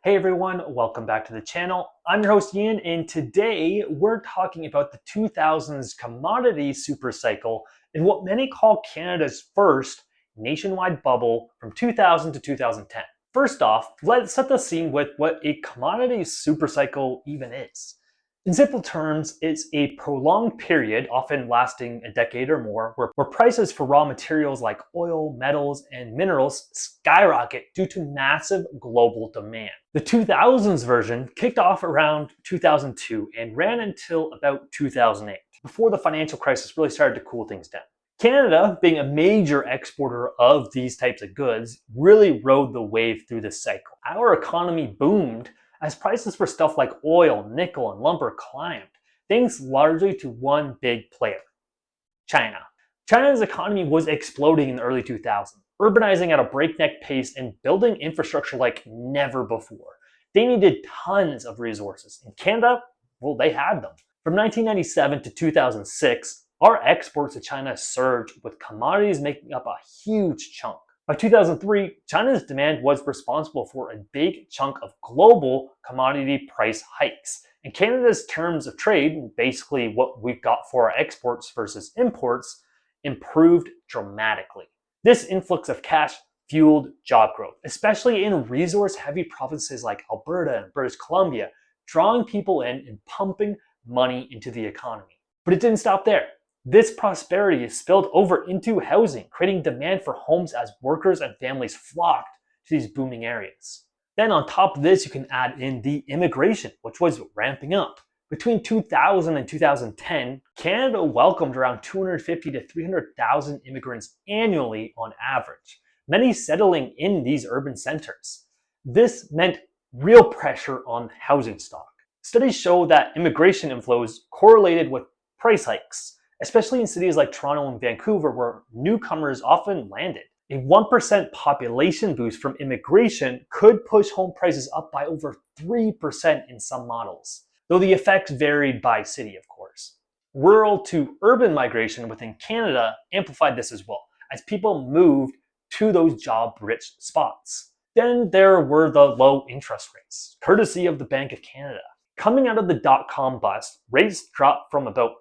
Hey everyone, welcome back to the channel. I'm your host Ian, and today we're talking about the 2000s commodity supercycle and what many call Canada's first nationwide bubble from 2000 to 2010. First off, let's set the scene with what a commodity supercycle even is. In simple terms, it's a prolonged period, often lasting a decade or more, where prices for raw materials like oil, metals, and minerals skyrocket due to massive global demand. The 2000s version kicked off around 2002 and ran until about 2008, before the financial crisis really started to cool things down. Canada, being a major exporter of these types of goods, really rode the wave through this cycle. Our economy boomed as prices for stuff like oil, nickel, and lumber climbed, thanks largely to one big player, China. China's economy was exploding in the early 2000s, urbanizing at a breakneck pace and building infrastructure like never before. They needed tons of resources. In Canada, well, they had them. From 1997 to 2006, our exports to China surged, with commodities making up a huge chunk. By 2003, China's demand was responsible for a big chunk of global commodity price hikes. And Canada's terms of trade, basically what we've got for our exports versus imports, improved dramatically. This influx of cash fueled job growth, especially in resource-heavy provinces like Alberta and British Columbia, drawing people in and pumping money into the economy. But it didn't stop there. This prosperity spilled over into housing, creating demand for homes as workers and families flocked to these booming areas. Then on top of this, you can add in the immigration, which was ramping up. Between 2000 and 2010, Canada welcomed around 250 to 300,000 immigrants annually on average, many settling in these urban centers. This meant real pressure on housing stock. Studies show that immigration inflows correlated with price hikes, especially in cities like Toronto and Vancouver, where newcomers often landed. A 1% population boost from immigration could push home prices up by over 3% in some models, though the effects varied by city, of course. Rural to urban migration within Canada amplified this as well, as people moved to those job-rich spots. Then there were the low interest rates, courtesy of the Bank of Canada. Coming out of the dot-com bust, rates dropped from about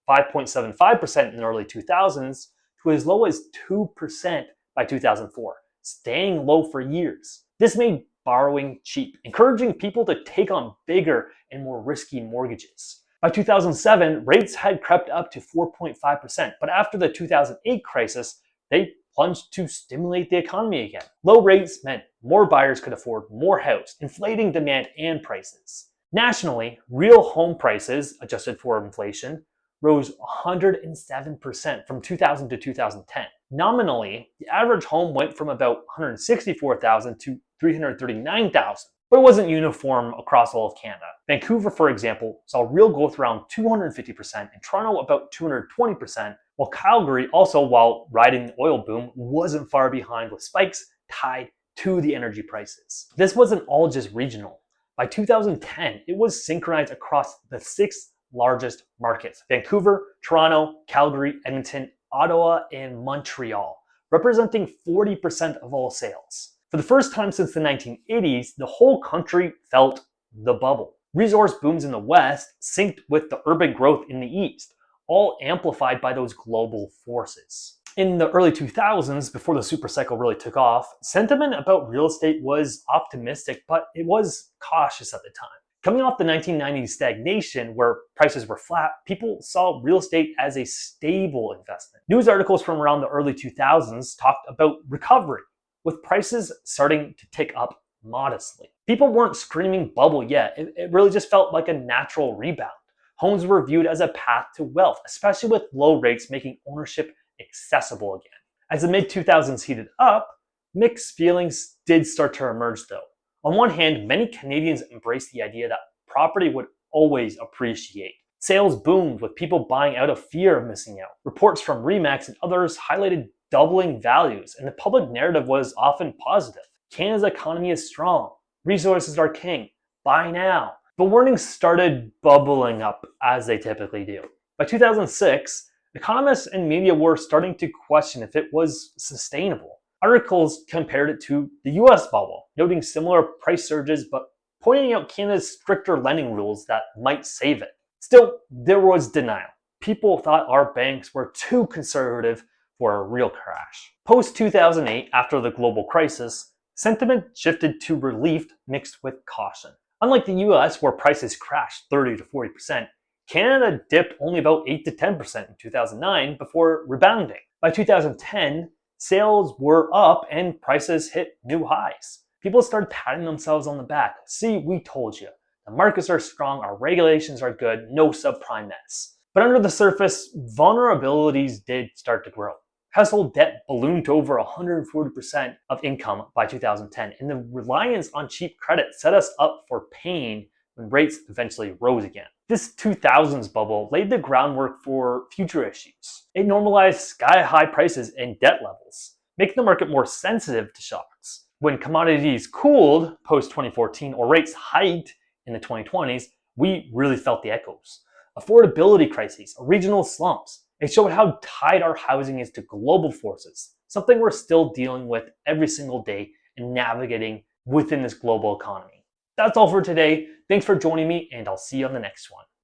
5.75% in the early 2000s to as low as 2% by 2004, staying low for years. This made borrowing cheap, encouraging people to take on bigger and more risky mortgages. By 2007, rates had crept up to 4.5%, but after the 2008 crisis, they plunged to stimulate the economy again. Low rates meant more buyers could afford more house, inflating demand and prices. Nationally, real home prices, adjusted for inflation, rose 107% from 2000 to 2010. Nominally, the average home went from about 164,000 to 339,000, but it wasn't uniform across all of Canada. Vancouver, for example, saw real growth around 250%, and Toronto about 220%, while Calgary, also while riding the oil boom, wasn't far behind, with spikes tied to the energy prices. This wasn't all just regional. By 2010, it was synchronized across the 6 largest markets: Vancouver, Toronto, Calgary, Edmonton, Ottawa, and Montreal, representing 40% of all sales. For the first time since the 1980s, the whole country felt the bubble. Resource booms in the West synced with the urban growth in the East, all amplified by those global forces. In the early 2000s, before the supercycle really took off, sentiment about real estate was optimistic, but it was cautious at the time. Coming off the 1990s stagnation, where prices were flat, people saw real estate as a stable investment. News articles from around the early 2000s talked about recovery, with prices starting to tick up modestly. People weren't screaming bubble yet. It really just felt like a natural rebound. Homes were viewed as a path to wealth, especially with low rates making ownership accessible again. As the mid-2000s heated up, mixed feelings did start to emerge though. On one hand, many Canadians embraced the idea that property would always appreciate. Sales boomed, with people buying out of fear of missing out. Reports from RE/MAX and others highlighted doubling values, and the public narrative was often positive. Canada's economy is strong. Resources are king. Buy now. But warnings started bubbling up, as they typically do. By 2006, economists and media were starting to question if it was sustainable. Articles compared it to the US bubble, noting similar price surges but pointing out Canada's stricter lending rules that might save it. Still, there was denial. People thought our banks were too conservative for a real crash. Post 2008, after the global crisis, sentiment shifted to relief mixed with caution. Unlike the US, where prices crashed 30 to 40%, Canada dipped only about 8 to 10% in 2009 before rebounding. By 2010, sales were up and prices hit new highs. People started patting themselves on the back. See, we told you. The markets are strong, our regulations are good, no subprime mess. But under the surface, vulnerabilities did start to grow. Household debt ballooned to over 140% of income by 2010, and the reliance on cheap credit set us up for pain when rates eventually rose again. This 2000s bubble laid the groundwork for future issues. It normalized sky-high prices and debt levels, making the market more sensitive to shocks. When commodities cooled post-2014 or rates hiked in the 2020s, we really felt the echoes. Affordability crises, regional slumps. It showed how tied our housing is to global forces, something we're still dealing with every single day and navigating within this global economy. That's all for today. Thanks for joining me, and I'll see you on the next one.